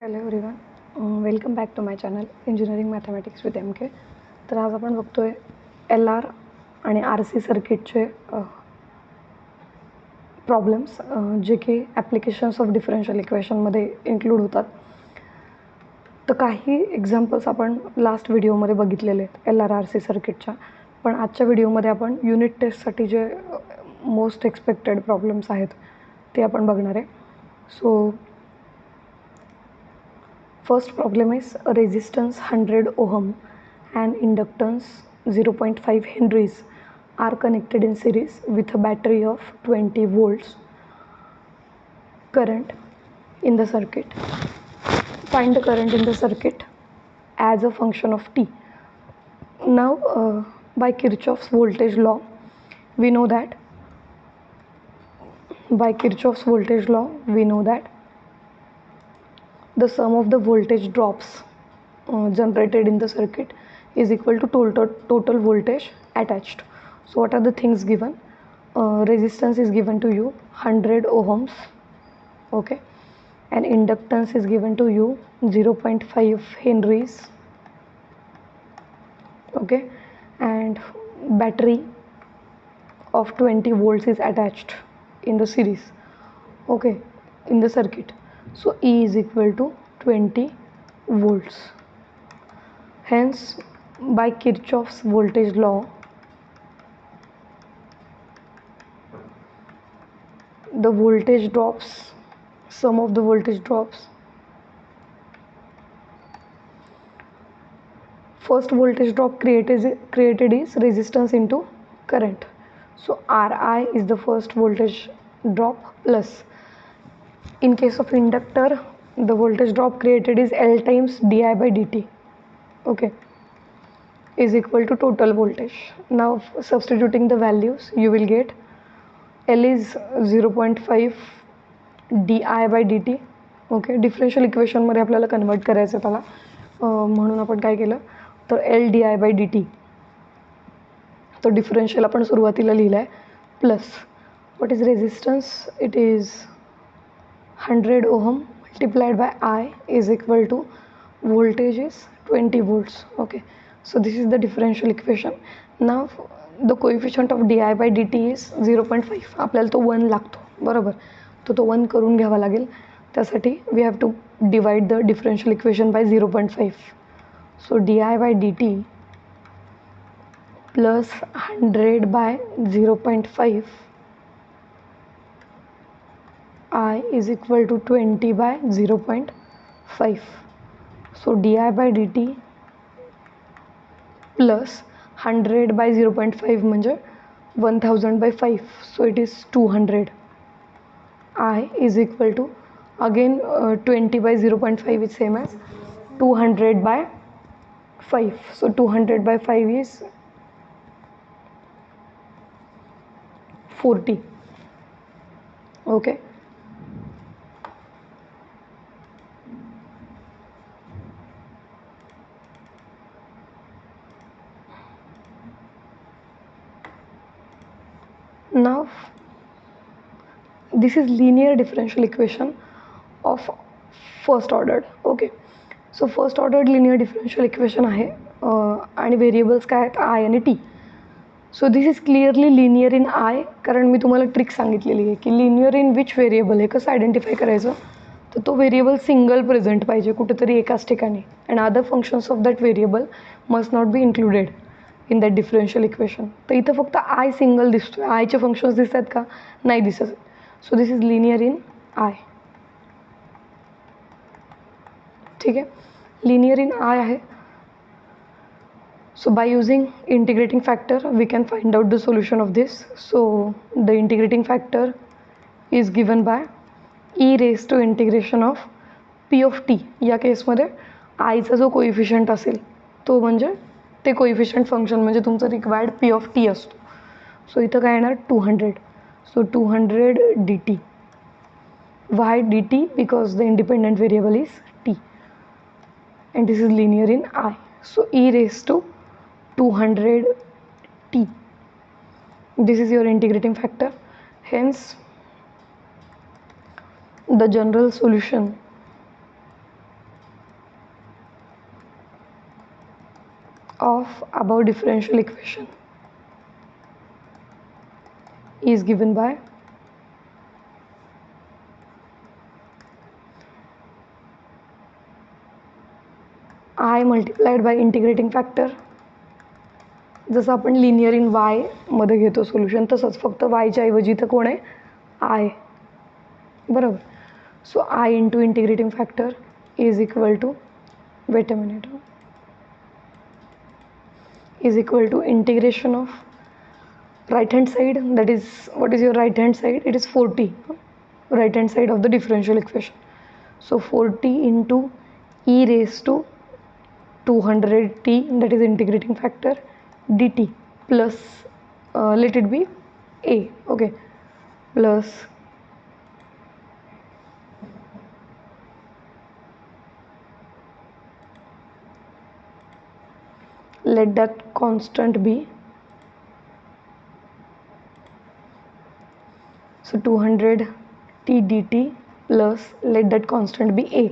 Hello everyone, welcome back to my channel engineering mathematics with MK. तर आज आपण बघतोय LR आणि RC सर्किटचे प्रॉब्लेम्स जे की ॲप्लिकेशन्स ऑफ डिफरन्शियल इक्वेशनमध्ये इन्क्लूड होतात. तर काही एक्झाम्पल्स आपण लास्ट व्हिडिओमध्ये बघितलेले आहेत LR RC सर्किटच्या, पण आजच्या व्हिडिओमध्ये आपण युनिट टेस्टसाठी जे मोस्ट एक्सपेक्टेड प्रॉब्लेम्स आहेत ते आपण बघणार आहे. सो first problem is a resistance 100 ohm and inductance 0.5 henries are connected in series with a battery of 20 volts current in the circuit. Find the current in the circuit as a function of t. Now by Kirchhoff's voltage law we know that the sum of the voltage drops generated in the circuit is equal to total voltage attached. So what are the things given? Resistance is given to you 100 ohms, okay, and inductance is given to you 0.5 henries, okay, and battery of 20 volts is attached in the series, okay, in the circuit. So E is equal to 20 volts. Hence by Kirchhoff's voltage law the voltage drops, sum of the voltage drops, first voltage drop created is resistance into current. So Ri is the first voltage drop, plus in case of inductor the voltage drop created is L times di by dt, okay, is equal to total voltage. Now substituting the values you will get L is 0.5 di by dt, okay. Differential इक्वेशनमध्ये आपल्याला convert करायचं त्याला, म्हणून आपण काय केलं तर L di by dt तो डिफरन्शियल आपण सुरुवातीला लिहिला आहे, plus what is resistance, it is 100 ohm multiplied by I is equal to voltage is 20 volts, okay. So this is the differential equation. Now the coefficient of di by dt is 0.5. आपल्याला तो 1 लागतो, बरोबर, तो 1 करून घ्यावा लागेल. त्यासाठी we have to divide the differential equation by 0.5. So di by dt plus 100 by 0.5 I is equal to 20 by 0.5. So di by dt plus 100 by 0.5 म्हणजे 1000 by 5. So it is 200. I is equal to again 20 by 0.5 is same as 200 by 5. So 200 by 5 is 40, okay. Now this is linear differential equation of first ordered, okay. So first ordered linear differential equation आहे आणि variables काय आहेत I आणि T. So this is clearly linear in I, कारण मी तुम्हाला trick सांगितलेली आहे की लिनियर इन विच व्हेरिएबल हे कसं आयडेंटिफाय करायचं, तर तो व्हेरिएबल सिंगल प्रेझेंट पाहिजे कुठेतरी एकाच ठिकाणी, and other functions of that variable must not be included in that differential equation. तर इथं फक्त I सिंगल दिसतो आहे, आयचे फंक्शन्स दिसत आहेत का, नाही दिसत. सो this is linear in I, ठीक आहे, लिनियर इन I आहे. So by using integrating factor we can find out the solution of this. So the integrating factor is given by e raised to integration of p of t. या केसमध्ये I चा जो coefficient असेल तो म्हणजे ते coefficient function म्हणजे तुमचं रिक्वायर्ड p of t असतो. सो इथं काय येणार 200. सो 200 dt. Why dt? Because the independent variable is t and this is linear in I. So e raised to 200 t. This is your integrating factor. Hence the general solution of above differential equation is given by I multiplied by integrating factor. जसं आपण linear इन वाय मध्ये घेतो solution तसंच फक्त वायच्या ऐवजी तर कोण आहे आय बरोबर. So I into integrating factor is equal to wait a minute is equal to integration of right hand side, that is what is your right hand side, it is 40 right hand side of the differential equation. So 40 into e raised to 200t, that is integrating factor, dt plus let it be a, okay, plus let that constant be, so 200 t dt plus let that constant be a,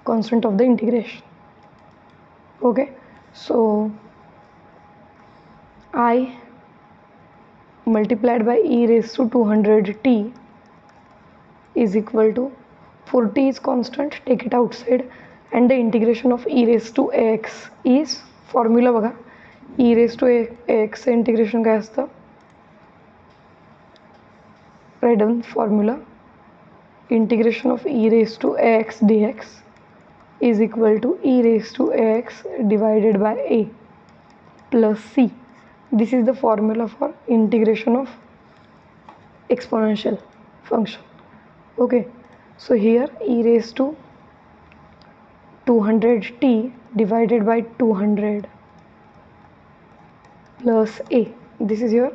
constant of the integration. Okay, so I multiplied by e raised to 200t is equal to 40 is constant, take it outside, and the integration of e raised to ax is formula बघा e raised to ax integration काय असतं, write down formula, integration of e raised to ax dx is equal to e raised to ax divided by a plus c. This is the formula for integration of exponential function. Okay, so here e raised to 200t divided by 200 plus a, this is your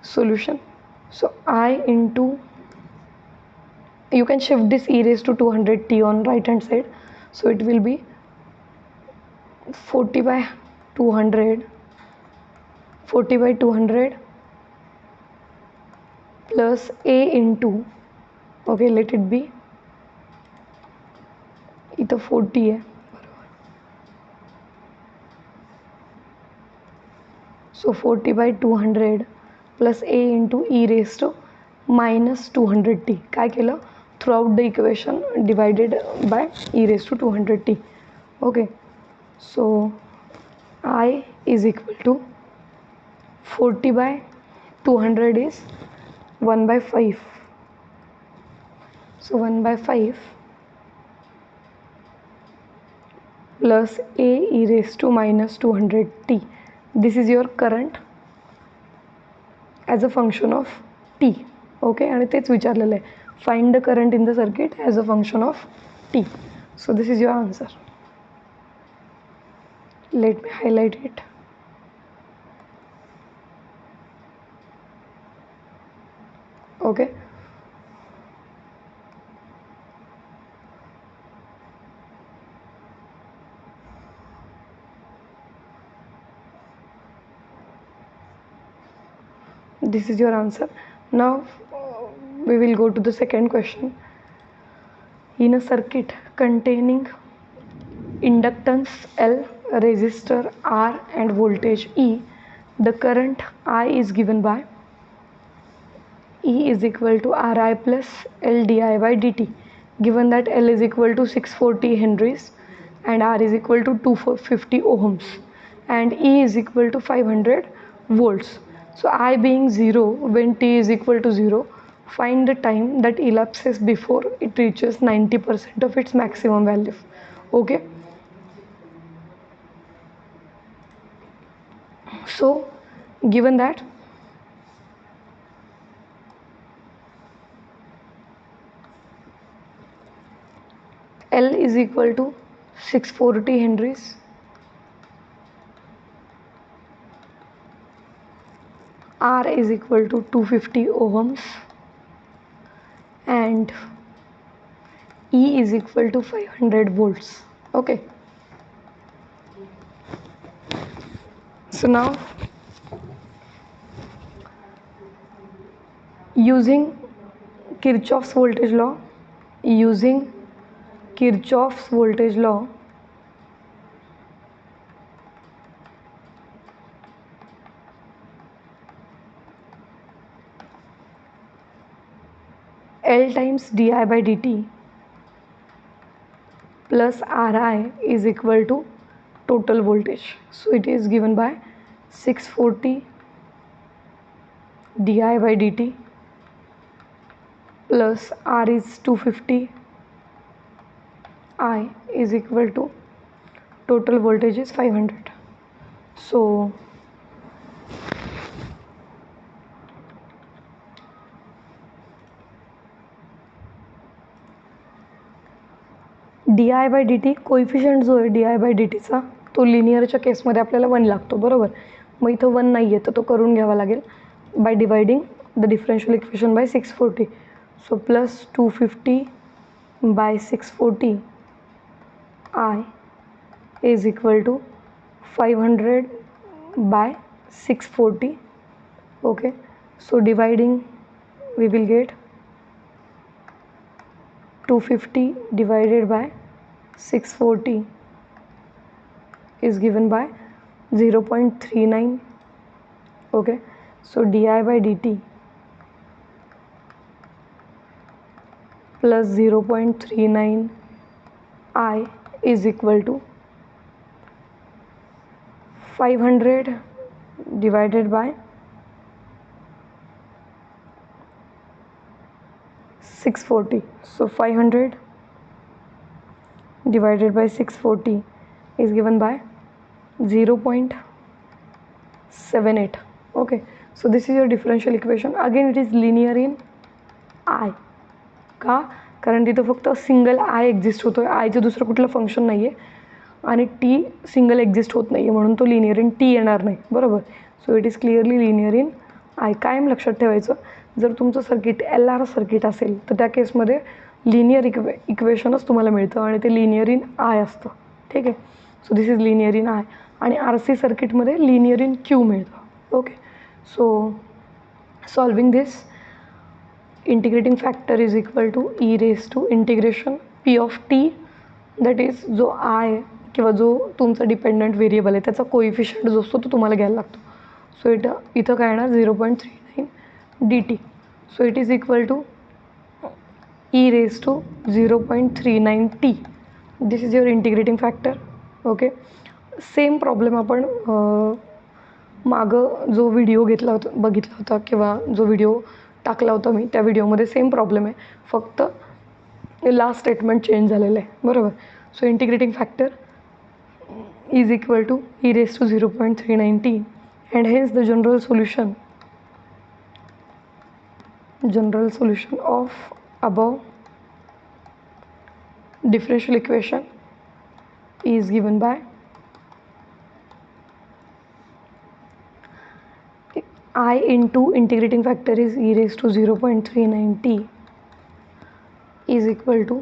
solution. So I into, you can shift this e raised to 200t on right hand side, so it will be 40 by 200 plus a into, okay, let it be इथं 40 आहे बरोबर, so 40 by 200 plus a into e raised to minus 200t, काय केलं throughout the equation divided by e raised to 200t. okay, so I is equal to 40 by 200 is 1 by 5, so 1 by 5 plus a e raised to minus 200t, this is your current as a function of t. okay, आणि तेच विचारलेलं आहे, find the current in the circuit as a function of t. so this is your answer. Let me highlight it. okay, this is your answer. Now we will go to the second question. In a circuit containing inductance L, resistor R and voltage E, the current I is given by E is equal to Ri plus L di by dt, given that L is equal to 640 henries and R is equal to 250 ohms and E is equal to 500 volts. So I being 0 when t is equal to 0, find the time that elapses before it reaches 90% of its maximum value. okay, so given that L is equal to 640 henries, R is equal to 250 ohms and E is equal to 500 volts. okay, so now using Kirchhoff's voltage law, L times di by dt plus Ri is equal to total voltage. So it is given by 640 di by dt plus R is 250, I is equal to total voltage is 500. So D I by D T coefficient जो आहे D I by D टीचा तो लिनियरच्या केसमध्ये आपल्याला 1 लागतो बरोबर. मग इथं 1 नाही आहे तर तो करून घ्यावा लागेल by dividing the differential equation by 640. So plus 250 by 640 I is equal to 500 by 640. Okay, so dividing we will get 250 divided by 640 is given by 0.39. okay, so di by dt plus 0.39 I is equal to 500 divided by 640. So 500 divided by 640 is given by 0.78. okay, so this is your differential equation. Again it is linear in I. का? कारण तिथं फक्त single I exist होतो आहे, आयचं दुसरं कुठलं function नाही आहे आणि टी सिंगल एक्झिस्ट होत नाही आहे म्हणून तो लिनियर इन टी येणार नाही बरोबर. So it is clearly linear in I. कायम लक्षात ठेवायचं, जर तुमचं सर्किट एल आर सर्किट असेल तर त्या केसमध्ये लिनियर इक्वेशनच तुम्हाला मिळतं आणि ते लिनियर इन आय असतं. ठीक आहे, so this is linear in I. आणि आर सी सर्किटमध्ये लिनियर इन क्यू मिळतं. Okay, so solving this integrating factor is equal to E raise to integration P of T, that is जो I किंवा जो तुमचा डिपेंडंट व्हेरिएबल आहे त्याचा coefficient जो असतो तो तुम्हाला घ्यायला लागतो. सो इथं काय येणार 0.39 dt. so it is equal to e raised to 0.39 t. this is your integrating factor. okay, same problem आपण मागं जो व्हिडिओ बघितला होता किंवा जो व्हिडिओ टाकला होता मी त्या व्हिडिओमध्ये सेम प्रॉब्लेम आहे, फक्त लास्ट स्टेटमेंट चेंज झालेलं आहे बरोबर. So integrating factor is equal to E raise to 0.39 t and hence the general solution of above differential equation is given by I into integrating factor is e raised to 0.39 t is equal to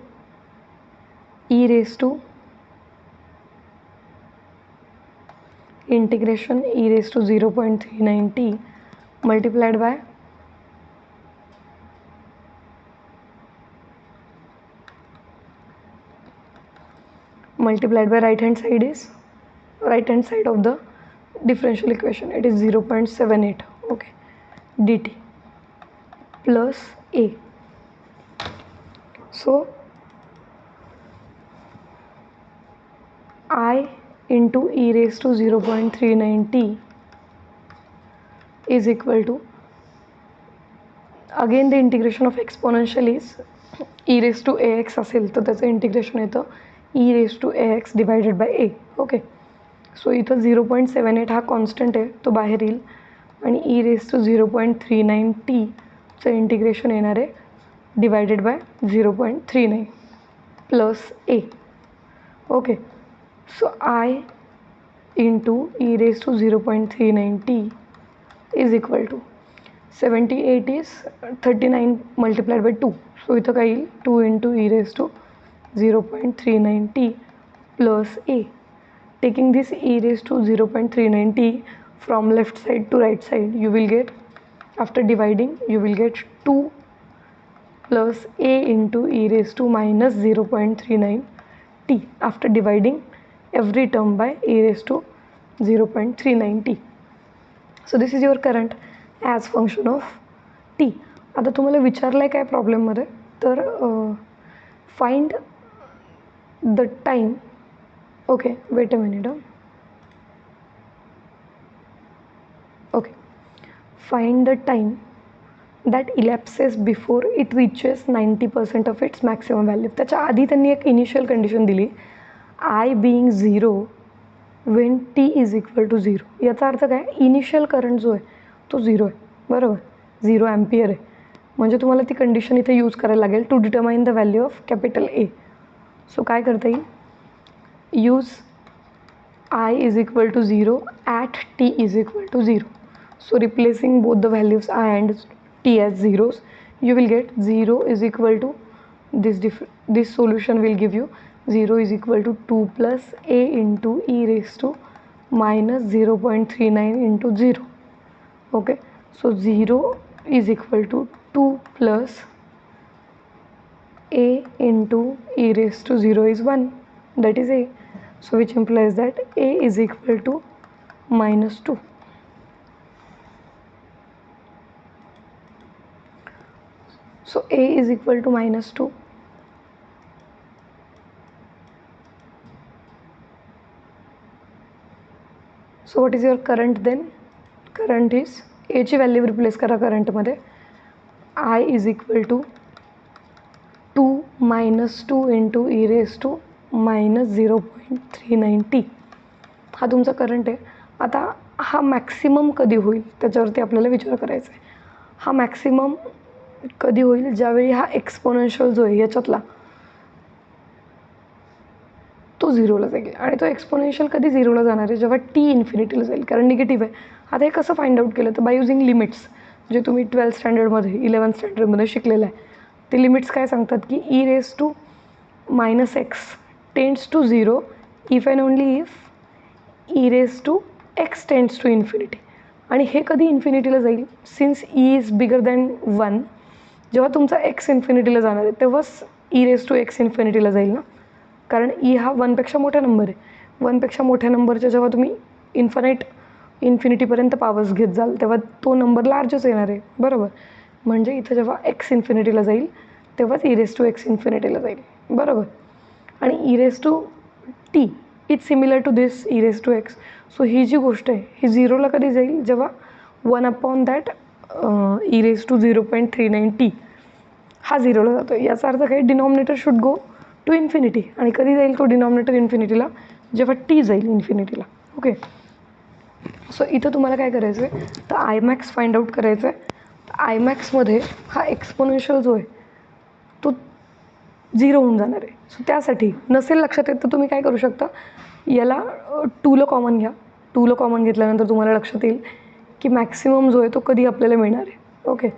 e raised to integration e raised to 0.39 t multiplied by right hand side of the differential equation, it is 0.78. okay, dt plus a. so I into e raised to 0.39 t is equal to, again the integration of exponential is e raised to ax असेल तर त्याचं integration येतं e raised to ax divided by a. Okay, so इथं 0.78 हा constant आहे तो बाहेर येईल आणि e raised to 0.39 t चं इंटिग्रेशन येणार आहे divided by 0.39 plus a. Okay, so I into e raised to 0.39 t is equal to 78 is 39 multiplied by 2. सो इथं काय येईल 2 into e raised to 0.39 t plus a. Taking this e raised to 0.39 t from left side to right side, you will get, after dividing you will get 2 plus a into e raised to minus 0.39 t after dividing every term by e raised to 0.39 t. So this is your current as function of t. आता तुम्हाला विचारलं आहे काय प्रॉब्लेममध्ये, तर find the time. Okay, wait a minute. Okay, find the time that elapses before it reaches 90% of its maximum value. त्याच्या आधी त्यांनी एक इनिशियल कंडिशन दिली, I being 0 when T is equal to 0. याचा अर्थ काय, इनिशियल करंट जो आहे तो 0 आहे, बरोबर, 0 ॲम्पियर आहे. म्हणजे तुम्हाला ती कंडिशन इथे यूज करायला लागेल to determine the value of capital A. So काय करता येईल, use I is equal to 0 at t is equal to 0. So replacing both the values I and t as zeros, you will get 0 is equal to this solution will give you 0 is equal to 2 plus a into e raised to minus 0.39 into 0. Okay, so 0 is equal to 2 plus a into e raised to 0 is 1, that is a. So which implies that a is equal to -2. So a is equal to -2. So what is your current then? Current is, a ची value replace करा करंटमध्ये. I is equal to 2 - 2 into e raised to -0.39 t. हा तुमचा current आहे. आता हा maximum कधी होईल त्याच्यावरती आपल्याला विचार करायचा आहे. हा मॅक्सिमम कधी होईल, ज्यावेळी हा एक्सपोनेन्शियल जो आहे याच्यातला तो 0ला जाईल. आणि तो एक्सपोनेन्शियल कधी 0ला जाणार आहे, जेव्हा टी इन्फिनिटीला जाईल, कारण निगेटिव्ह आहे. आता हे कसं फाइंड आउट केलं, तर बाय युझिंग लिमिट्स, जे तुम्ही 12th स्टँडर्डमध्ये 11th स्टँडर्डमध्ये शिकलेलं आहे. ते लिमिट्स काय सांगतात की E raise to -x tends to 0 if and only if E raise to x tends to infinity. आणि हे कधी इन्फिनिटीला जाईल, since E is bigger than 1, जेव्हा तुमचा x इन्फिनिटीला जाणार आहे तेव्हाच ई रेस टू x इन्फिनिटीला जाईल ना, कारण ई हा 1पेक्षा मोठा नंबर आहे. 1पेक्षा मोठ्या नंबरच्या जेव्हा तुम्ही इन्फिनिटीपर्यंत पावर्स घेत जाल तेव्हा तो नंबर लार्जच येणार आहे, बरोबर. म्हणजे इथं जेव्हा x इन्फिनिटीला जाईल तेव्हाच ई रेस टू x इन्फिनिटीला जाईल, बरोबर. आणि E raise to T is similar to this E raise to x. So ही जी गोष्ट आहे ही 0ला कधी जाईल, जेव्हा 1/that E raise to 0.39 t हा 0ला जातो. याचा अर्थ काय, denominator should go to infinity. आणि कधी जाईल तो डिनॉमिनेटर इन्फिनिटीला, जेव्हा टी जाईल इन्फिनिटीला. ओके, सो इथं तुम्हाला काय करायचं आहे, तर आय मॅक्स फाइंड आउट करायचं आहे. आय मॅक्समध्ये हा एक्सपोनेन्शियल जो आहे तो 0 होऊन जाणार आहे. सो त्यासाठी नसेल लक्षात येत तर तुम्ही काय करू शकता, याला 2ला कॉमन घ्या. 2ला कॉमन घेतल्यानंतर तुम्हाला लक्षात येईल की मॅक्सिमम जो आहे तो कधी आपल्याला मिळणार आहे. Okay,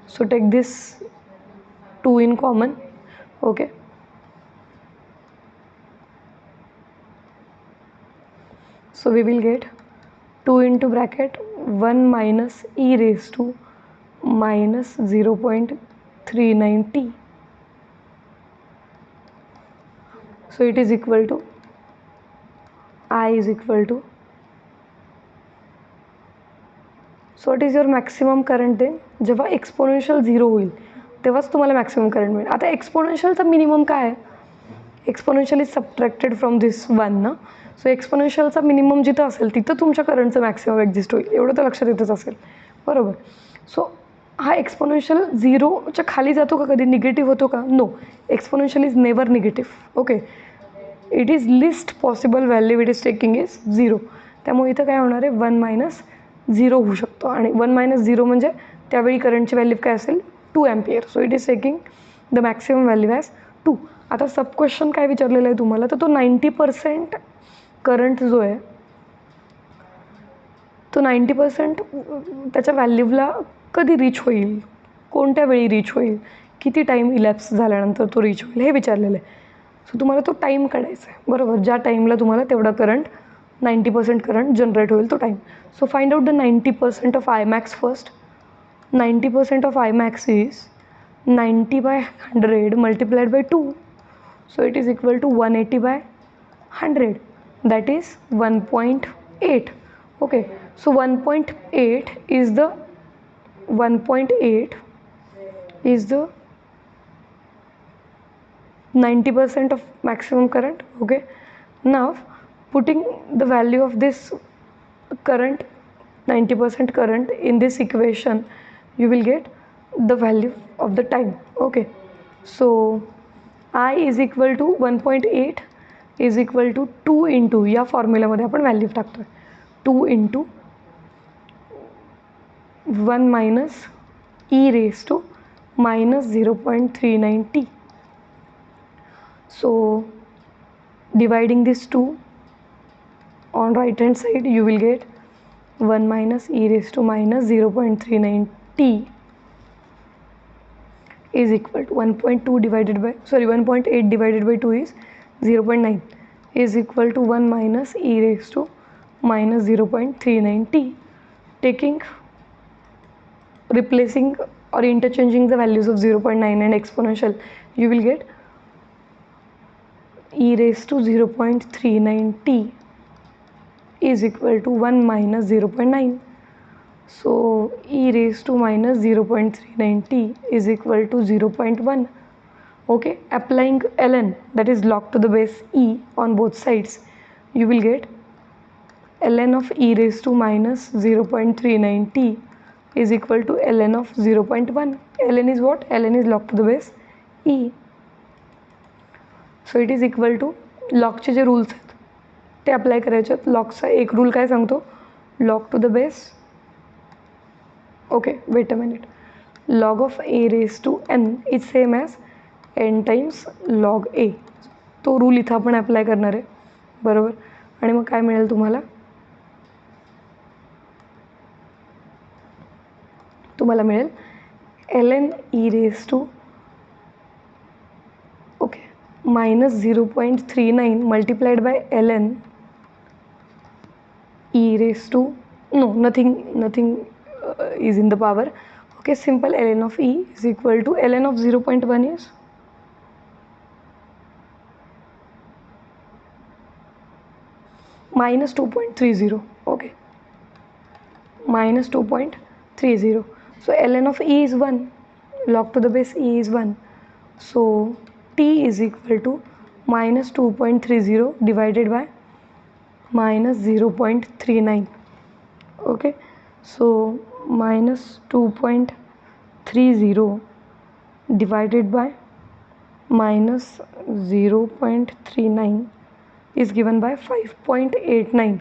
so take this 2 in common. Okay, so we will get 2 into bracket 1 minus e raised to minus 0.39 t. So it is equal to, I is equal to, so what is your maximum current then, जेव्हा exponential 0 होईल तेव्हाच तुम्हाला maximum current मिळेल. आता एक्सपोनेन्शियलचा minimum काय आहे, exponential is सबट्रॅक्टेड from this 1 ना. सो एक्सपोनेन्शियलचा minimum जिथं असेल तिथं तुमच्या करंटचं मॅक्सिमम एक्झिस्ट होईल, एवढं तर लक्षात येतच असेल, बरोबर. सो हा एक्सपोनेन्शियल 0च्या खाली जातो का, कधी निगेटिव्ह होतो का, no. Exponential is never negative. Okay, it is least possible value it is taking is 0. त्यामुळे इथं काय होणार आहे, 1 - 0 होऊ शकतो. आणि 1 - 0 म्हणजे त्यावेळी करंटची व्हॅल्यू काय असेल, 2 ampere. So it is taking the maximum value as 2. आता सब क्वेश्चन काय विचारलेलं आहे तुम्हाला, तर तो 90% करंट जो आहे तो 90% त्याच्या व्हॅल्यूला कधी रीच होईल, कोणत्या वेळी रीच होईल, किती टाईम इलॅप्स झाल्यानंतर तो रीच होईल हे विचारलेलं आहे. सो तुम्हाला तो टाईम काढायचा आहे, बरोबर. ज्या टाईमला तुम्हाला तेवढा करंट 90% करंट जनरेट होईल तो time. So find out the 90% of I max first. 90% of I max is 90/100 multiplied by 2. So it is equal to 180/100, that is 1.8. Okay, so 1.8 is the 1.8 is the 90% of maximum current. Okay, now putting the value of this current, 90% current, in this equation, you will get the value of the time. Okay, so I is equal to 1.8 is equal to 2 into, या फॉर्म्युलामध्ये आपण value टाकतोय, 2 into 1 minus e raised to minus 0.39 t. So dividing this 2 on right hand side, you will get 1 minus e raised to minus 0.39 t is equal to 1.2 divided by, sorry, 1.8 divided by 2 is 0.9, is equal to 1 minus e raised to minus 0.39 t. Taking, replacing or interchanging the values of 0.9 and exponential, you will get e raised to 0.39 t is equal to 1 minus 0.9. So e raised to minus 0.39 t is equal to 0.1. Okay, applying ln, that is log to the base e, on both sides, you will get ln of e raised to minus 0.39 t is equal to ln of 0.1. ln is what? ln is log to the base e. So it is equal to, लॉगचे जे rules आहेत ते apply करायचे आहेत. लॉगचा एक rule काय सांगतो? Log to the base, okay wait a minute, log of A raise to N is same as N times log A. तो रूल इथं आपण अप्लाय करणार आहे, बरोबर. आणि मग काय मिळेल तुम्हाला? तुम्हाला मिळेल L N E raise to, okay, minus 0.39 multiplied by ln e raised to, no, nothing is in the power. Okay, simple ln of e is equal to ln of 0.1 is minus 2.30. okay, minus 2.30. So ln of e is 1, log to the base e is 1. So t is equal to minus 2.30 divided by minus 0.39. okay, so minus 2.30 divided by minus 0.39 is given by 5.89.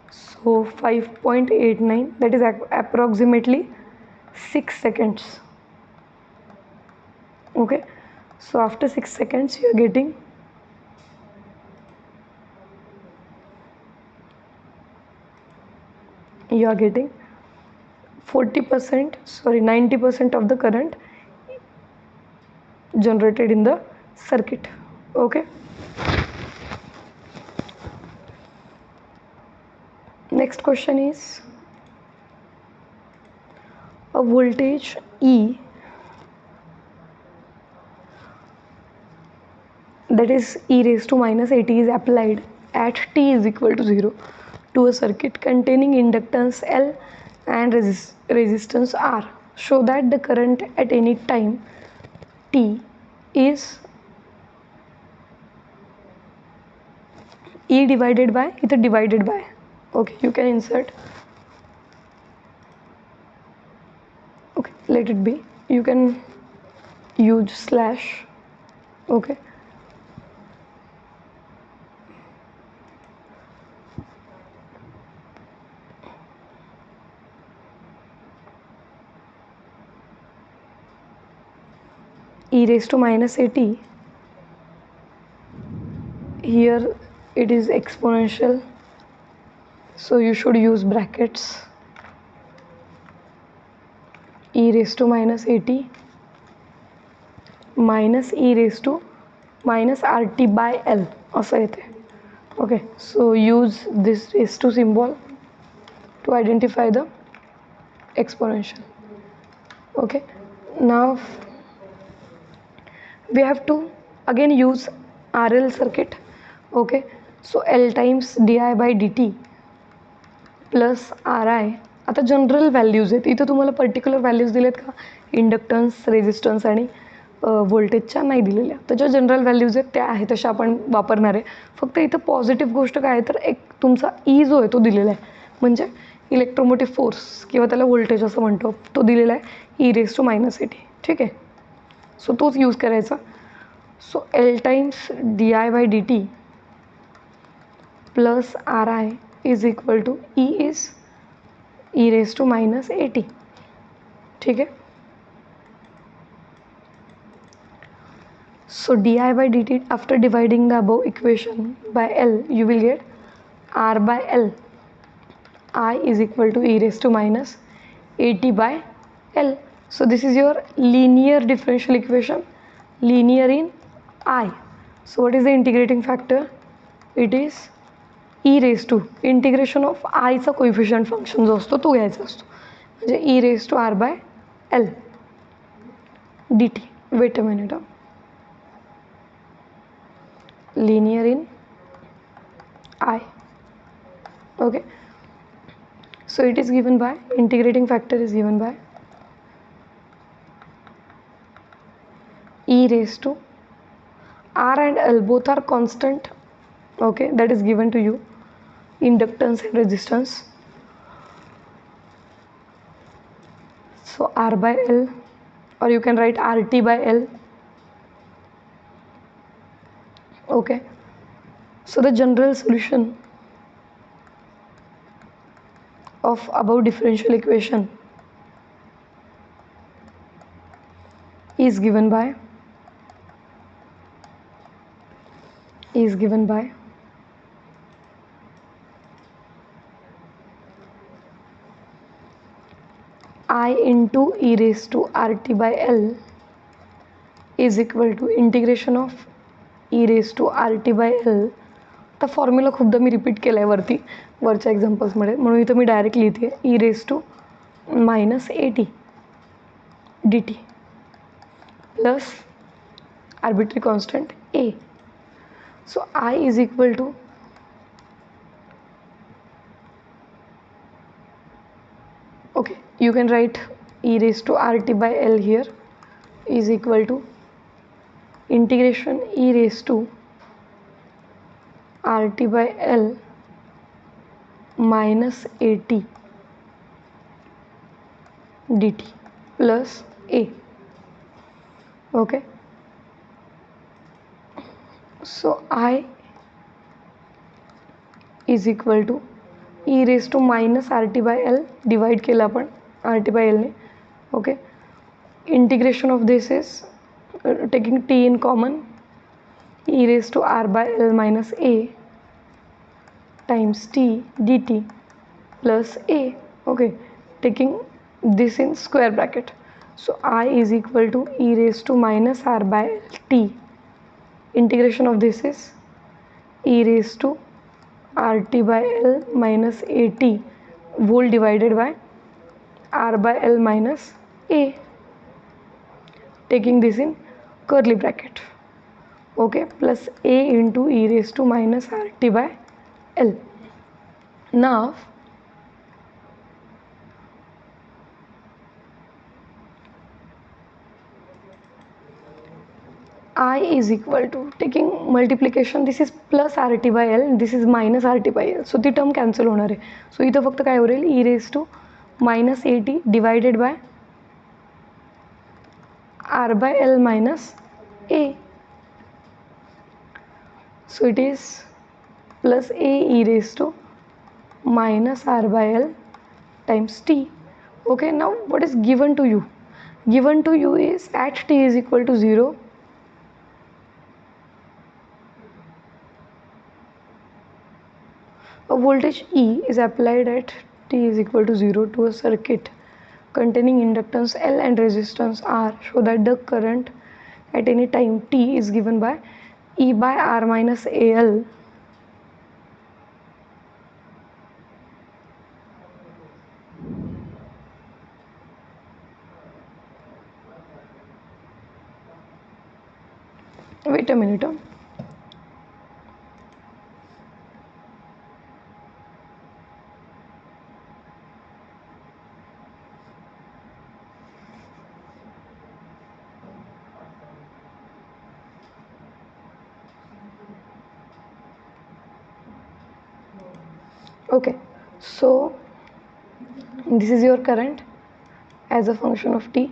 so 5.89, that is approximately 6 seconds. okay, so after 6 seconds you are getting you are getting 40%, sorry, 90% of the current generated in the circuit. Okay, next question is a voltage E, that is e raised to minus 80, is applied at t is equal to 0 to a circuit containing inductance L and resistance R. Show that the current at any time t is E divided by, इथे divided by, okay, you can insert, okay, let it be, you can use slash, okay. E raised to minus 80, here it is exponential, so you should use brackets. E raised to minus 80 minus e raised to minus RT by L असं येते. okay, so use this raised to symbol to identify the exponential. okay, now we have to again use RL circuit. okay, so L times di by dt plus Ri आता general values आहेत, इथं तुम्हाला particular values दिलेत का inductance, resistance आणि व्होल्टेजच्या नाही दिलेल्या. तर ज्या जनरल व्हॅल्यूज आहेत त्या आहे तशा आपण वापरणार आहे. फक्त इथं पॉझिटिव्ह गोष्ट काय आहे तर एक तुमचा ई जो आहे तो दिलेला आहे, म्हणजे इलेक्ट्रोमोटिव्ह फोर्स किंवा त्याला व्होल्टेज असं म्हणतो, तो दिलेला आहे e⁻⁻⁸. ठीक आहे, सो तोच यूज करायचा. So L times di/dt plus RI is equal to E is e⁻⁻⁸. ठीक आहे. So di/dt after dividing the above equation by L you will get R by L, I is equal to e⁻⁻⁸ by L. So this is your linear differential equation, linear in I. So what is the integrating factor? It is e raised to integration of I चा coefficient function जो असतो तो घ्यायचा असतो, म्हणजे e raised to R by L dt. Wait a minute. Linear in I. Okay. So it is given by, integrating factor is given by e raised to R and L both are constant. Okay, that is given to you, inductance and resistance. So R by L, or you can write RT by L. Okay, so the general solution of above differential equation is given by I into e raised to RT by L is equal to integration of e raised to RT by L. आता formula खूपदा मी repeat केला आहे वरच्या एक्झाम्पल्समध्ये, म्हणून इथं मी direct लिहिते e raised to -AT dt plus arbitrary constant A. So I is equal to you can write e raised to RT by L here is equal to integration e raised to RT by L minus AT dt plus A. Okay, so I is equal to e raised to minus RT by L divide केला आपण RT by L ने. Okay, integration of this is taking t in common, e raised to R by L minus A times t dt plus A. Okay, taking this in square bracket. So I is equal to e raised to minus R by L t. Integration of this is e raised to RT by L minus AT whole divided by R by L minus A, taking this in curly bracket. Okay, plus A into e raised to minus RT by L. Now I is equal to, taking multiplication, this is plus RT by L, this is minus RT by L, so ती term cancel होणार आहे. सो इथं फक्त काय होईल, e raised to minus AT divided by R by L minus A. So it is plus A e raised to minus R by L times t. Okay, now what is given to you? Given to you is at t is equal to 0, a voltage E is applied at t is equal to 0 to a circuit containing inductance L and resistance R, so that the current at any time t is given by E by R minus AL. Wait a minute. Okay, so this is your current as a function of t.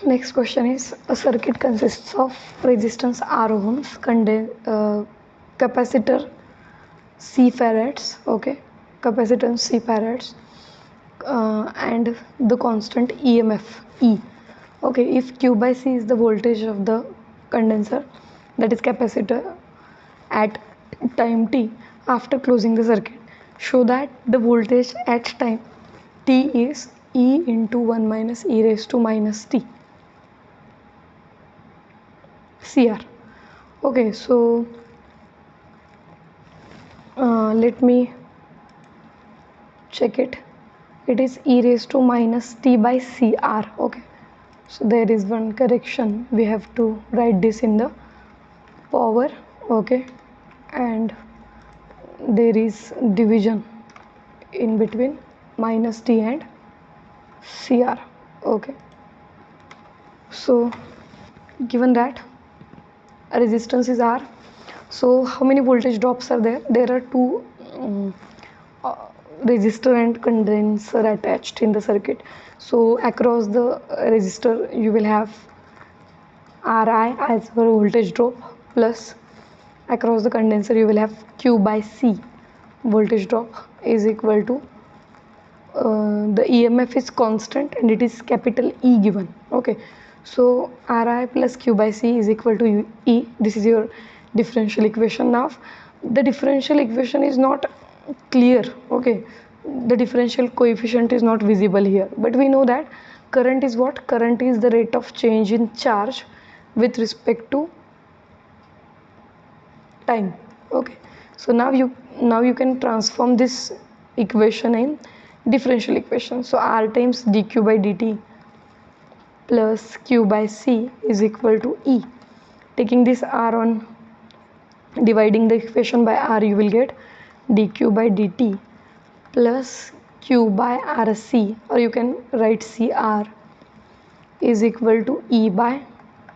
Next question is, a circuit consists of resistance R ohms, capacitor C farads, okay, capacitance C farads, and the constant EMF E. Okay, if Q by C is the voltage of the condenser, that is capacitor, at time t after closing the circuit, show that the voltage at time t is E into 1 minus e raised to minus t CR. Okay, so let me check it. It is e raised to minus t by CR. Okay, so there is one correction. We have to write this in the power. Okay, and there is division in between minus t and CR. Okay, so given that resistance is R, so how many voltage drops are there? There are two resistor and condenser attached in the circuit. So across the resistor you will have Ri as per voltage drop, plus across the condenser you will have Q by C voltage drop is equal to the EMF is constant and it is capital E given. Okay, so Ri plus Q by C is equal to E. This is your differential equation. Now the differential equation is not clear. Okay, the differential coefficient is not visible here, but we know that current is what? Current is the rate of change in charge with respect to time. Okay, so now you can transform this equation in differential equation. So R times dq by dt plus q by c is equal to E. Taking this R on, dividing the equation by R, you will get dq by dt plus q by rc, or you can write cr is equal to E by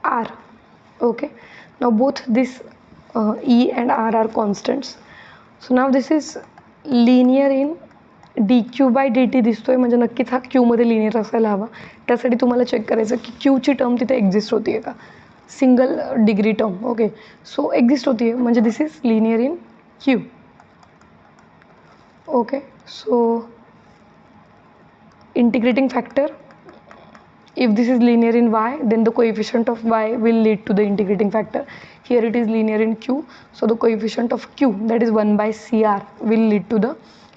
R. Okay, now both this E and R are constants. So now this is linear in dq by dt दिसतोय म्हणजे नक्कीच हा Q मध्ये linear असायला हवा. त्यासाठी तुम्हाला check करायचं की क्यूची टर्म तिथे एक्झिस्ट होतीये का, सिंगल डिग्री टर्म. ओके, सो एक्झिस्ट होतीये म्हणजे this is linear in Q. Okay, so integrating factor, if this is linear in y, then the coefficient of y will lead to the integrating factor. Here it is linear in q, so the coefficient of q, that is 1 by cr, will lead to the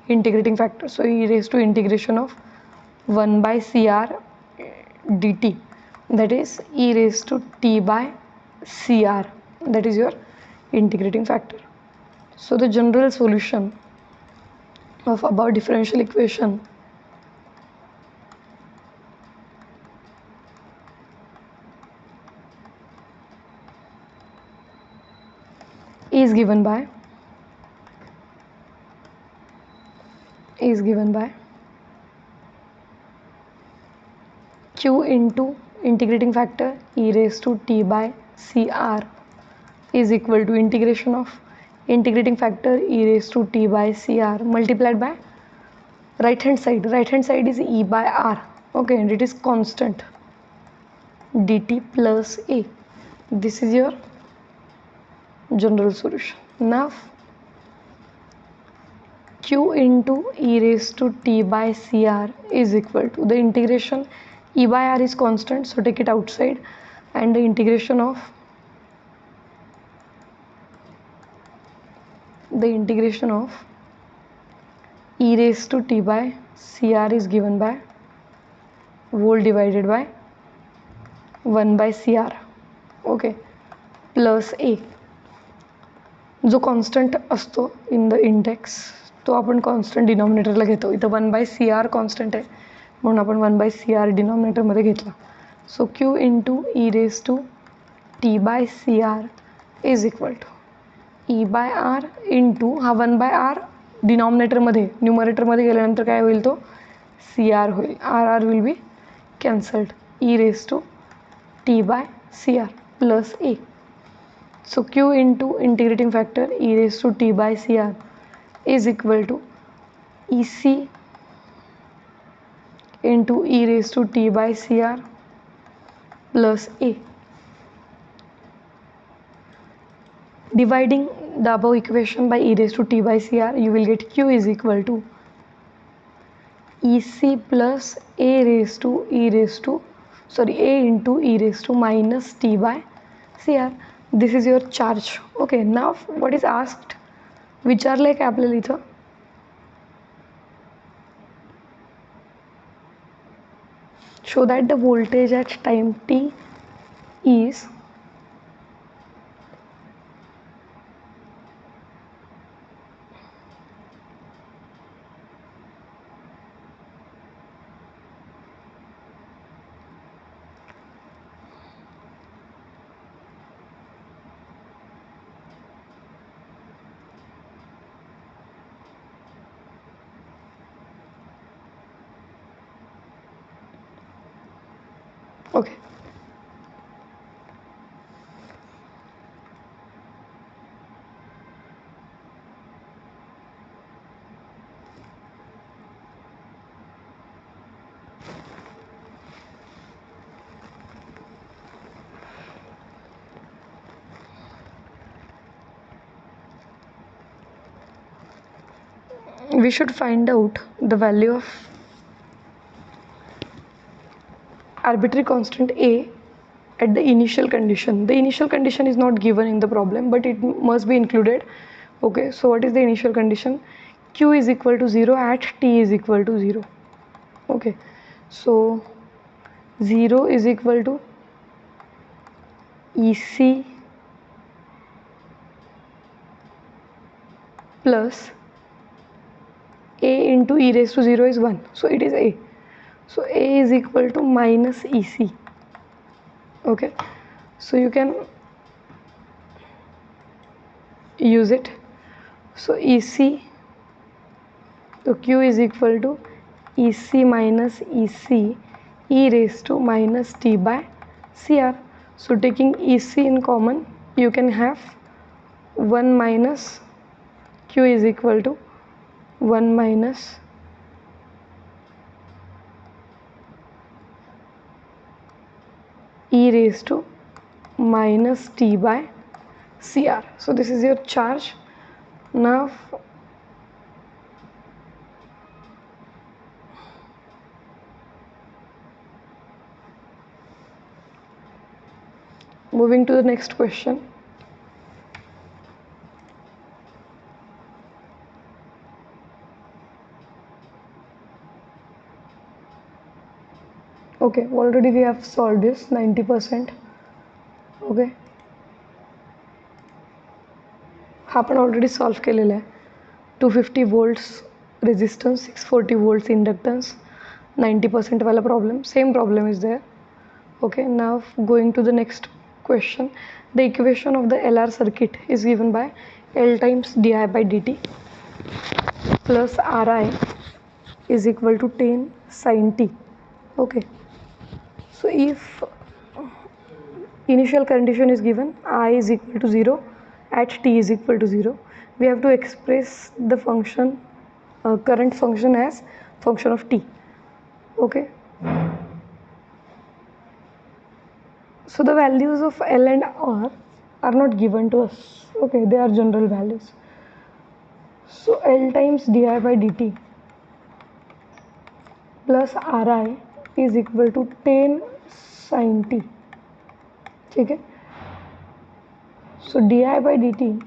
integrating factor. So e raised to integration of 1 by cr dt, that is e raised to t by cr, that is your integrating factor. So the general solution of above differential equation is given by q into integrating factor e raised to t by cr is equal to integration of integrating factor e raised to t by cr multiplied by right hand side is e by r. Okay, and it is constant dt plus a. This is your general solution. Now q into e raised to t by cr is equal to the integration, e by r is constant, so take it outside, and the integration of e raised to t by cr is given by whole divided by 1 by cr. Okay, plus a, जो constant असतो in the index तो आपण constant डिनॉमिनेटरला घेतो. इथं 1 bye C are constant आहे म्हणून आपण 1 bye C R डिनॉमिनेटरमध्ये घेतला. So Q into E raise to T by C R is equal to E by R into हा 1 बाय आर डिनॉमिनेटरमध्ये न्यूमरेटरमध्ये गेल्यानंतर काय होईल, तो सी आर होईल. R R will be cancelled, e raised to t by cr plus a. So q into integrating factor e raised to t by cr is equal to ec into e raised to t by cr plus a. Dividing the above equation by e raised to t by cr, you will get q is equal to ec plus a raised to a into e raised to minus t by cr. This is your charge. Okay, now what is asked, विचारले काय आपल्याला इथं, show that the voltage at time t is okay. We should find out the value of arbitrary constant a at the initial condition. The initial condition is not given in the problem, but it must be included. Okay, so what is the initial condition? Q is equal to 0 at t is equal to 0. Okay, so 0 is equal to EC plus a into e raised to 0 is 1, so it is a. So a is equal to minus EC. Okay, so you can use it. So EC, so Q is equal to EC minus EC e raised to minus t by CR. So taking EC in common, you can have 1 minus Q is equal to 1 minus e raised to minus t by CR. So this is your charge. Now moving to the next question. Okay, already we have solved this 90%. Okay, हा पण already solve केलेला आहे. 250 volts resistance, 640 volts inductance, 90% वाला problem, same problem is there. Okay, now going to the next question. The equation of the LR circuit is given by L times di by dt plus Ri is equal to 10 sin t. Okay, so if initial condition is given, I is equal to 0 at t is equal to 0, we have to express the function current function as function of t. Okay, so the values of L and R are not given to us. Okay, they are general values. So L times di by dt plus Ri is equal to 10 sin t. ठीक है, so di by dt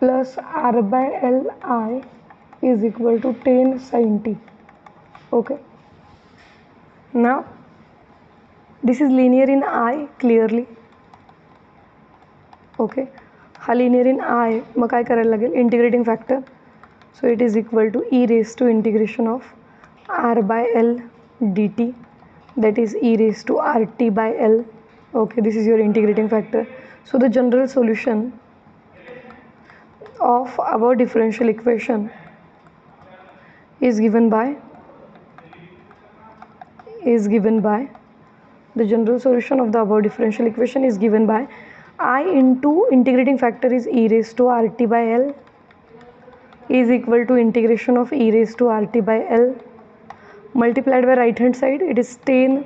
plus R by Li is equal to 10 sin t. Okay, now this is linear in I clearly. Okay, हा linear in I, मग काय करायला लागेल, integrating factor, so it is equal to e raised to integration of R by L dt, that is e raised to RT by L. Okay, this is your integrating factor. So the general solution of our differential equation is given by is given by, the general solution of the above differential equation is given by I into integrating factor is e raised to RT by L is equal to integration of e raised to RT by L multiplied by right hand side, it is 10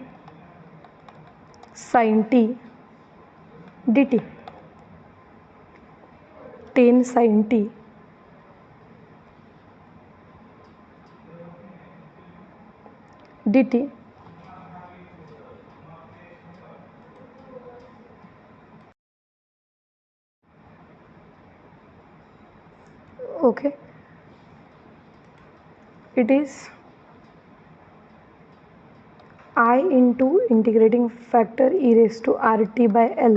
sin t dt, 10 sin t dt okay, it is I into integrating factor e raised to RT by L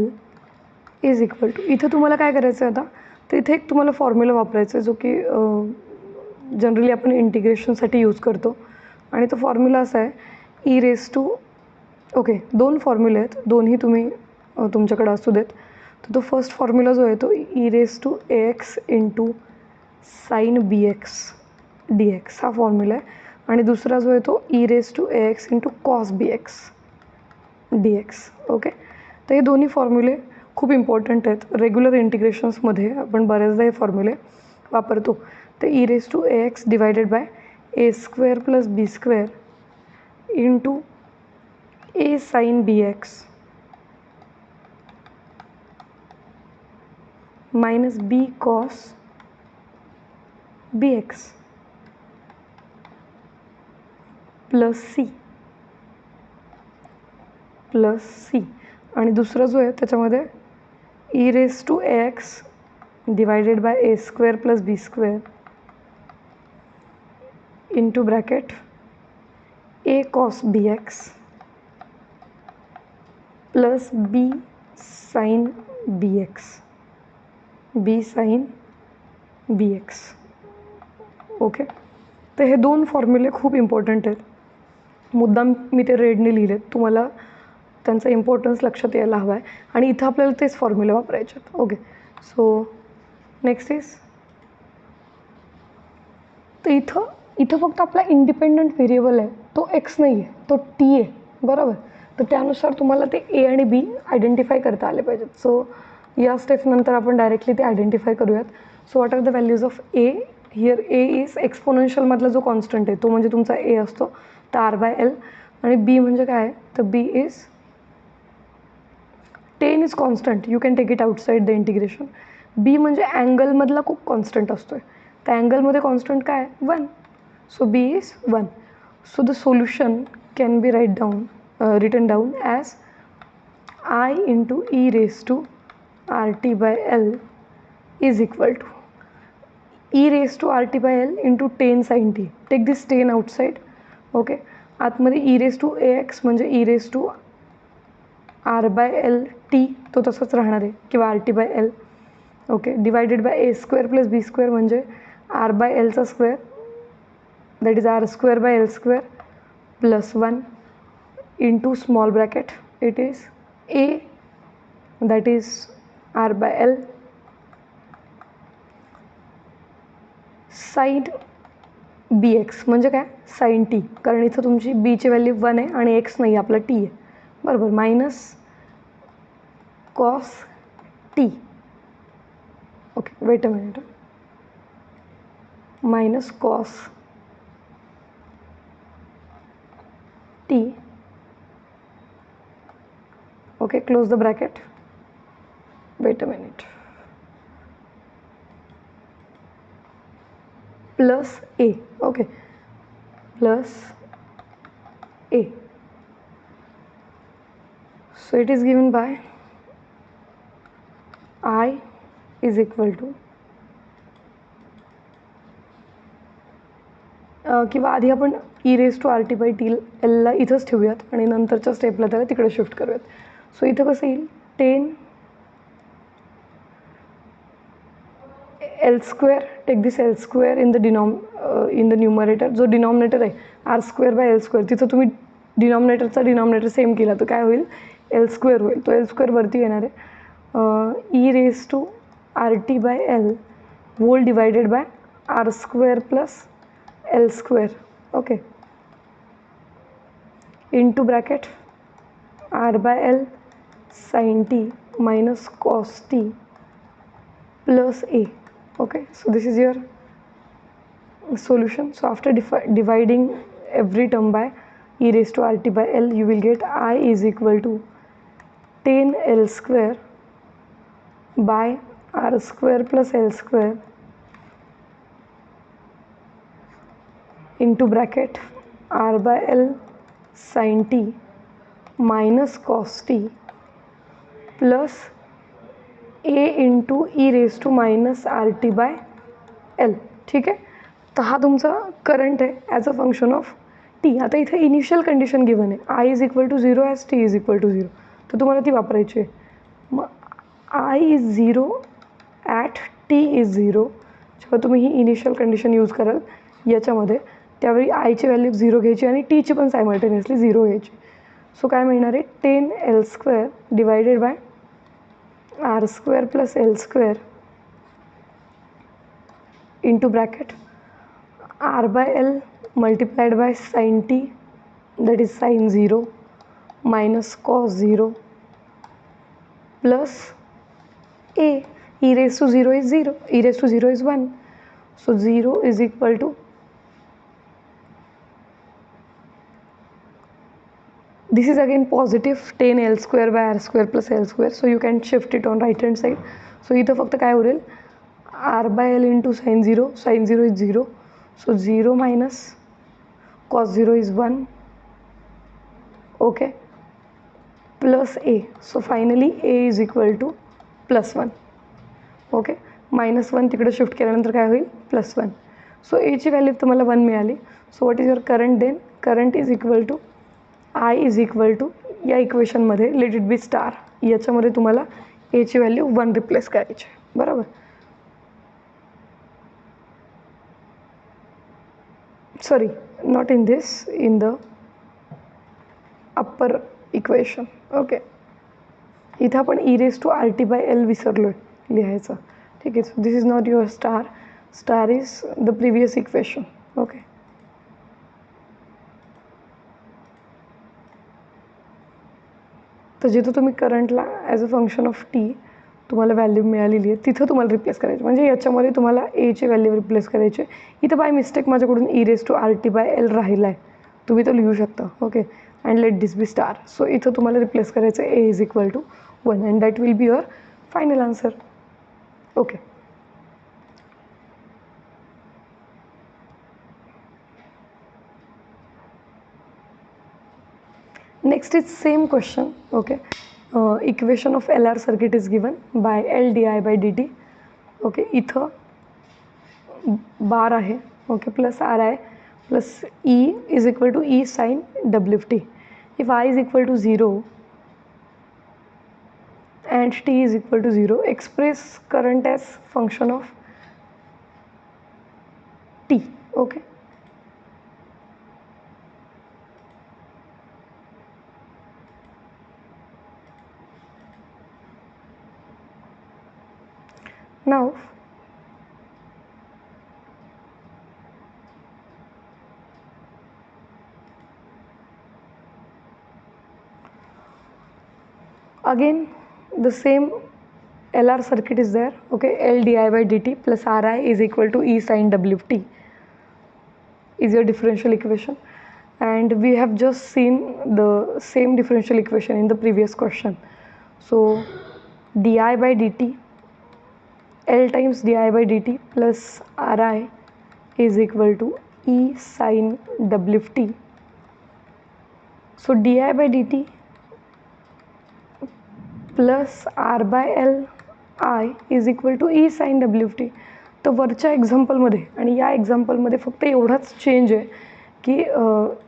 is equal to, इथं तुम्हाला काय करायचं आहे आता, तर इथे एक तुम्हाला फॉर्म्युला वापरायचा आहे जो की जनरली आपण इंटिग्रेशनसाठी यूज करतो आणि तो फॉर्म्युला असा आहे ई रेस टू, ओके 2 फॉर्म्युले आहेत, दोन्ही तुम्ही तुमच्याकडे असू देत. तर तो फर्स्ट फॉर्म्युला जो आहे तो E raise to A X into sine B X D X हा फॉर्म्युला आहे आणि दुसरा जो आहे तो E raise to A X into cos B X D X. Okay, तर हे दोन्ही फॉर्म्युले खूप इम्पॉर्टंट आहेत. रेग्युलर इंटिग्रेशन्समध्ये आपण बऱ्याचदा हे फॉर्म्युले वापरतो. तर E raise to A X divided by A square plus B square into A sine B X minus B cos B X plus C आणि दुसरा जो आहे त्याच्यामध्ये E raise to A X divided by A square plus B square into bracket A cos B X plus B sine B X. Okay, तर हे 2 फॉर्म्युले खूप important आहेत. मुद्दाम मी ते रेडने लिहिलेत, तुम्हाला त्यांचा इम्पॉर्टन्स लक्षात यायला हवा आहे आणि इथं आपल्याला तेच फॉर्म्युले वापरायचे आहेत. ओके, सो नेक्स्ट इज, तर इथं फक्त आपला इंडिपेंडंट व्हेरिएबल आहे तो एक्स नाही आहे, तो टी आहे, बरोबर. तर त्यानुसार तुम्हाला ते ए आणि बी आयडेंटिफाय करता आले पाहिजेत. सो या स्टेपनंतर आपण डायरेक्टली ते आयडेंटिफाय करूयात. So what are the values of A here. A is एक्सपोनेन्शियलमधला जो कॉन्स्टंट आहे तो म्हणजे तुमचा ए असतो, तर आर बाय एल. आणि बी म्हणजे काय आहे, तर B is 10 is constant, you can take it outside the integration. B म्हणजे अँगलमधला खूप कॉन्स्टंट असतो आहे, त्या अँगलमध्ये कॉन्स्टंट काय आहे 1, so B is 1. So the solution can be written down as I into E raise to R T by L is equal to E raise to R T by L into 10 sine T. Take this 10 outside. Okay, आतमध्ये E raise to A X म्हणजे E raise to R by L T तो तसंच राहणार आहे किंवा R T by L. Okay, divided by A square plus B square म्हणजे R by एलचा square, that is R square by L square plus 1 into small bracket it is A that is R by L sine B X म्हणजे काय sign T, कारण इथं तुमची बीची value 1 आहे आणि एक्स नाही आपला टी आहे, बरोबर. Minus cos T. Okay, wait a minute. Minus cos T. Okay, close the bracket. Wait a minute. Plus A. Okay, plus A. So it is given by I is equal to किंवा आधी आपण E raise to R T by T एलला इथंच ठेवूयात आणि नंतरच्या स्टेपला त्याला तिकडे शिफ्ट करूयात. सो इथं कसं येईल 10 L square, take this L square in the numerator. जो डिनॉमिनेटर आहे R square by L square, तिथं तुम्ही डिनॉमिनेटर सेम केला तर काय होईल एल स्क्वेअर होईल. तो एल स्क्वेअर वरती येणार आहे E raise to R T by L whole divided by R square plus L square. Okay, into bracket r by l sin t minus cos t plus a. Okay, so this is your solution. So after dividing every term by e raised to rt by l, you will get I is equal to 10 l square by r square plus l square into bracket r by l sin t minus cos t plus a into E raise to minus R T by L. ठीक आहे, तर हा तुमचा current आहे as a function of T. आता इथे initial condition given आहे, I is equal to zero as T is equal to zero, तर तुम्हाला ती वापरायची आहे. मग I is zero at T is zero, जेव्हा तुम्ही ही इनिशियल कंडिशन यूज कराल याच्यामध्ये, त्यावेळी आयची व्हॅल्यू झिरो घ्यायची आणि टीची पण सायमल्टेनियसली झिरो घ्यायची. सो काय मिळणार आहे, 10 L square divided by r square plus l square into bracket r by l multiplied by sin t, that is sin 0 minus cos 0 plus a. e raised to 0 is 0, e raised to 0 is 1, so 0 is equal to, this is again positive 10 l square by r square plus l square, so you can shift it on right hand side. So इथं फक्त काय उरेल, r by l into sin 0 is 0, so 0 minus cos 0 is 1, okay, plus a, so finally a is equal to plus 1, okay, minus 1 तिकडे shift केल्यानंतर काय होईल, plus 1. सो Aichi value तुम्हाला 1 मिळाली. So what is your current then, current is equal to I is equal to, या इक्वेशनमध्ये let it be star, याच्यामध्ये तुम्हाला एची व्हॅल्यू 1 रिप्लेस करायची, बरोबर. Sorry, not in this, in the upper equation. Okay, इथं आपण E raise to R T by L विसरलो आहे लिहायचं. ठीक आहे, so this is not your star, star is the previous equation. Okay, तर जिथं तुम्ही करंटला as a function of T तुम्हाला व्हॅल्यू मिळालेली आहे, तिथं तुम्हाला रिप्लेस करायची, म्हणजे याच्यामध्ये तुम्हाला एची व्हॅल्यू रिप्लेस करायची. इथं बाय मिस्टेक माझ्याकडून E raise to R T by L राहिला आहे, तुम्ही तो लिहू शकता. Okay, and let this be star. So इथं तुम्हाला रिप्लेस करायचं A is equal to 1 and that will be your final answer. Okay, next is same question. Okay, equation of LR circuit is given by L di by dt. Okay, इथं बार आहे, okay, plus R I plus E is equal to E sine WT. If I is equal to 0 and T is equal to 0, express current as function of T. Okay, now again the same LR circuit is there. Okay, L di by dt plus Ri is equal to E sin WT is your differential equation, and we have just seen the same differential equation in the previous question. So di by dt, L times di by dt plus Ri is equal to E sin WT. So di by dt plus R by L I is equal to E sine WT. तर वरच्या एक्झाम्पलमध्ये आणि या एक्झाम्पलमध्ये फक्त एवढाच change आहे की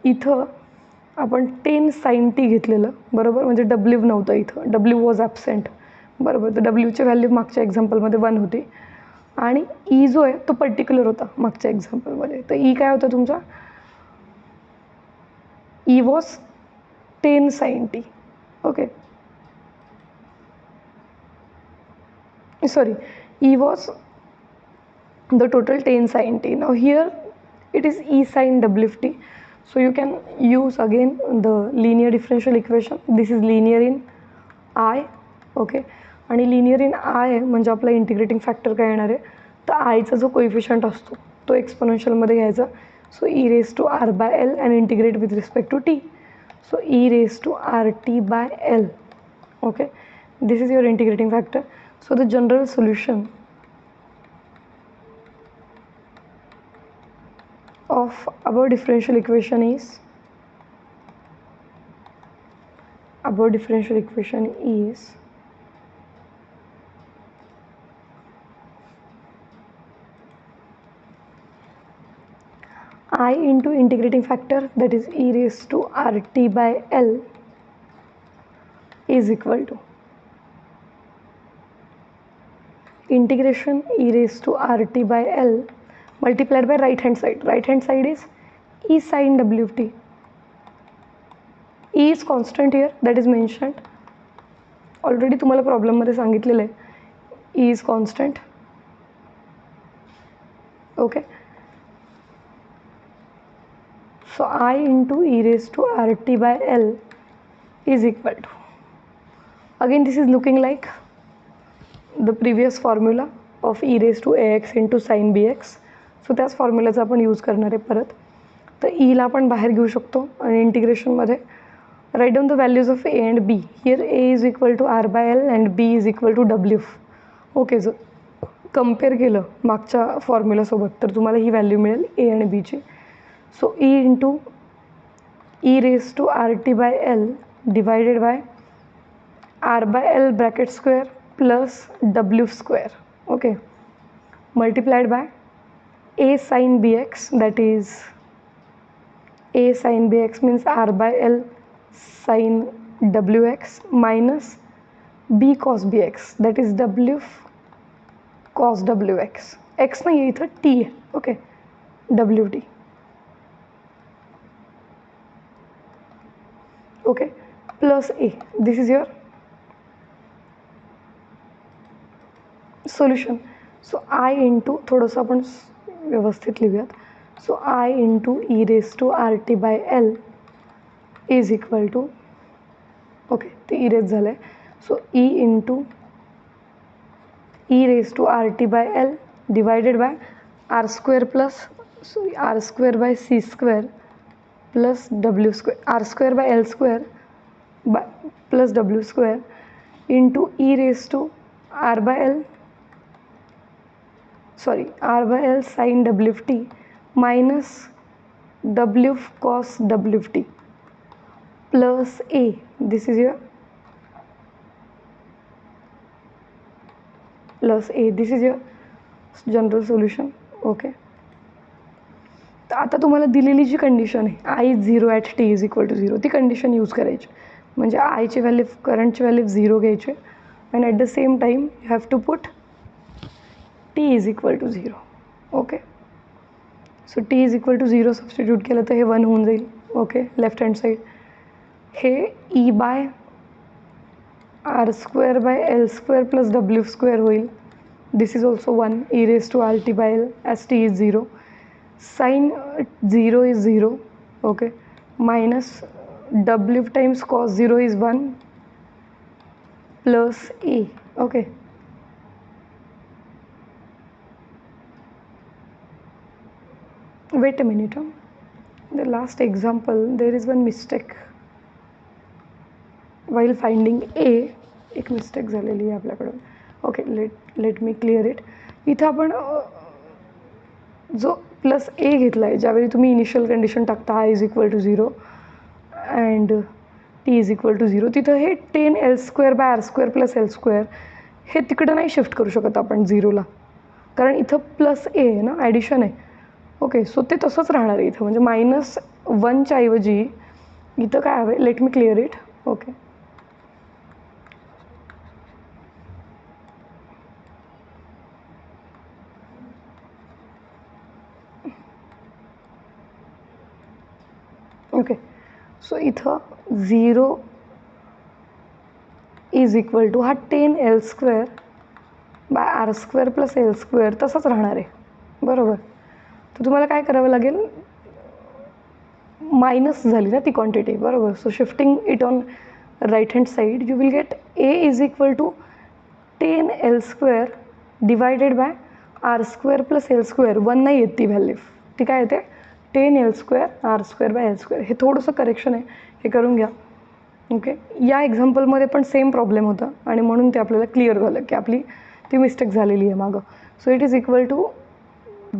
इथं आपण 10 साइन टी घेतलेलं, बरोबर, म्हणजे W नव्हतं इथं, W वॉज ॲबसेंट, बरोबर. तर Wची व्हॅल्यू मागच्या एक्झाम्पलमध्ये 1 होती आणि ई जो आहे तो पर्टिक्युलर होता मागच्या एक्झाम्पलमध्ये. तर ई काय होता तुमचा, E was 10 sine T. Okay, sorry, E was the total 10 sin t. Now here it is E sin WT, So you can use again the linear differential equation. This is linear in I, okay. आणि linear in आय म्हणजे आपला integrating factor काय येणार आहे, तर आयचा जो coefficient असतो तो एक्सपोनेन्शियलमध्ये घ्यायचा. So E raise to R by L and integrate with respect to T. So E raise to R T by L. Okay, this is your integrating factor. So the general solution of above differential equation is I into integrating factor, that is e raised to RT by L, is equal to integration e raised to RT by L multiplied by right hand side. Right hand side is E sin WT. E is constant here, that is mentioned. Already तुम्हाला problem मध्ये सांगितलेलं आहे, E is constant. Okay. So I into e raised to RT by L is equal to, again this is looking like the previous formula of e raised to ax into sin bx. सो त्याच फॉर्म्युलाचा आपण use करणार आहे परत. तर ईला आपण बाहेर घेऊ शकतो आणि इंटिग्रेशनमध्ये write down the values of A and B. Here A is equal to R by L and B is equal to W. Okay, जर कम्पेअर केलं मागच्या फॉर्म्युलासोबत तर तुम्हाला ही व्हॅल्यू मिळेल ए आणि बीची. So E into E raise to R T by L divided by R by L bracket square plus W square. Okay, multiplied by a sin bx, that is a sin bx means r by l sin wx minus b cos bx, that is w cos wx. x नाही आहे इथं, t आहे. Okay, wt. Okay, plus a. This is your solution. So I into थोडंसं आपण व्यवस्थित लिहूयात. So I into E raise to R T by L is equal to, okay ते E raise झालं आहे. So E into E raise to R T by L divided by R square plus R square by C square plus W square, R square by L square by plus W square into E raise to R by L r by L sin WT minus W cos WT plus A. This is your plus A. This is your general solution. Okay, तर आता तुम्हाला दिलेली जी condition आहे I is 0 at T is equal to 0, ती condition use करायची. म्हणजे आयची व्हॅल्यू, करंटची व्हॅल्यू 0 घ्यायची and at the same time you have to put t is equal to 0. Okay, so t is equal to 0 substitute केलं तर हे 1 होऊन जाईल. ओके, लेफ्ट हँड साईड हे e by R square by L square plus W square होईल. This is also 1 E raise to R T by L as T is 0. Sine 0 is 0. Okay, minus W times cos 0 is 1 plus A. Okay, wait a minute. The last example, there is one mistake while finding a. एक mistake झालेली आहे आपल्याकडून. Okay, late me clear it. इथं आपण जो plus ए घेतला आहे, ज्यावेळी तुम्ही इनिशियल कंडिशन टाकता I is equal to 0 and T is equal to 0, तिथं हे 10 L square by R square plus L square हे तिकडं नाही शिफ्ट करू शकत आपण 0ला, कारण इथं प्लस ए आहे ना, ॲडिशन आहे. ओके, सो ते तसंच राहणार आहे इथं, म्हणजे -1च्या ऐवजी इथं काय हवं आहे. Let me clear it. Okay, okay, so इथं 0 इज इक्वल टू हा 10 L square by R square plus L square तसंच राहणार आहे, बरोबर. तर तुम्हाला काय करावं लागेल, मायनस झाली ना ती क्वांटिटी, बरोबर. So shifting it on right hand side you will get A is equal to 10L² divided by R² plus L². 1 नाही येत ती व्हॅल्यू, ती काय येते 10L² R²/L². हे थोडंसं करेक्शन आहे, हे करून घ्या. ओके, या एक्झाम्पलमध्ये पण सेम प्रॉब्लेम होता आणि म्हणून ते आपल्याला क्लिअर झालं की आपली ती मिस्टेक झालेली आहे मागं. So it is equal to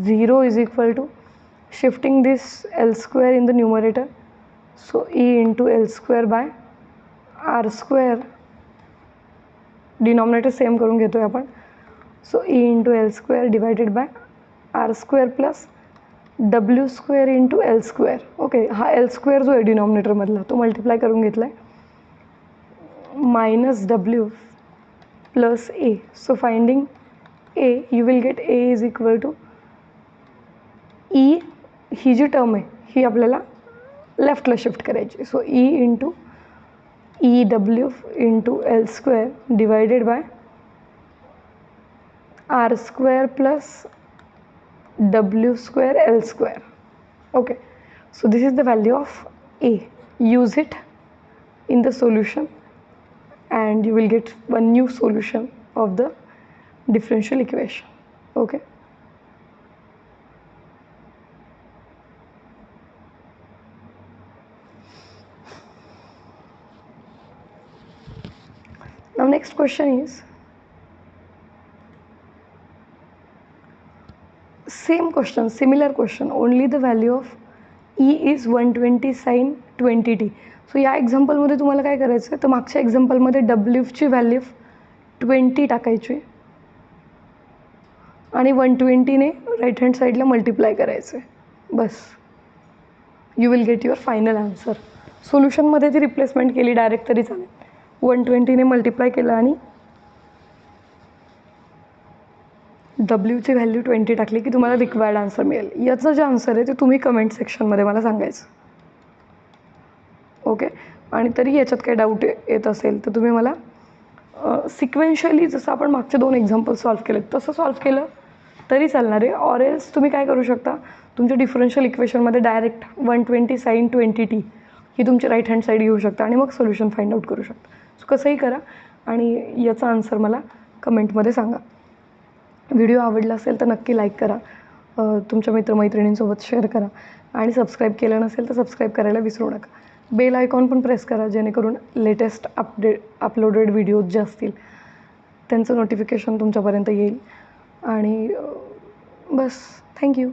0 is equal to shifting this L² in the numerator. So E into L²/R². Denominator same करून घेतो आहे आपण. So E into L² divided by R² plus W² into L². Okay, हा L² जो आहे डिनॉमिनेटरमधला तो multiply करून घेतला आहे. Minus W plus A. So finding A you will get A is equal to E. ही जी टर्म आहे ही आपल्याला लेफ्टला शिफ्ट करायची. So E into EW into L² divided by R² plus W² L². Okay, so this is the value of A. Use it in the solution and you will get one new solution of the differential equation. Okay. Now next question is same question, similar question, only the value of E is 120 sin 20t. सो या एक्झाम्पलमध्ये तुम्हाला काय करायचं आहे, तर मागच्या एक्झाम्पलमध्ये डब्ल्यूची value 20 टाकायची आणि 120ने राईट हँड साईडला मल्टिप्लाय करायचं आहे, बस. You will get your final answer. सोल्युशनमध्ये ती रिप्लेसमेंट केली डायरेक्ट तरी चालेल. 120ने मल्टिप्लाय केलं आणि डब्ल्यूची व्हॅल्यू 20 टाकली की तुम्हाला रिक्वायर्ड आन्सर मिळेल. याचं जे आन्सर आहे ते तुम्ही कमेंट सेक्शनमध्ये मला सांगायचं. ओके, आणि तरी याच्यात काही डाऊट येत असेल तर तुम्ही मला सिक्वेन्शियली जसं आपण मागचे 2 एक्झाम्पल सॉल्व्ह केलेत तसं सॉल्व्ह केलं तरी चालणार आहे. ऑर एल्स तुम्ही काय करू शकता, तुमच्या डिफरन्शियल इक्वेशनमध्ये डायरेक्ट 120 sin 20t ही तुमची राईट हँड साईड घेऊ शकता आणि मग सोल्युशन फाइंड आउट करू शकता. सो कसंही करा आणि याचा आन्सर मला कमेंटमध्ये सांगा. व्हिडिओ आवडला असेल तर नक्की लाईक करा, तुमच्या मित्रमैत्रिणींसोबत शेअर करा आणि सबस्क्राईब केलं नसेल तर सबस्क्राईब करायला विसरू नका. बेल आयकॉन पण प्रेस करा जेणेकरून लेटेस्ट अपलोडेड व्हिडिओज जे असतील त्यांचं नोटिफिकेशन तुमच्यापर्यंत येईल. आणि बस, थँक्यू.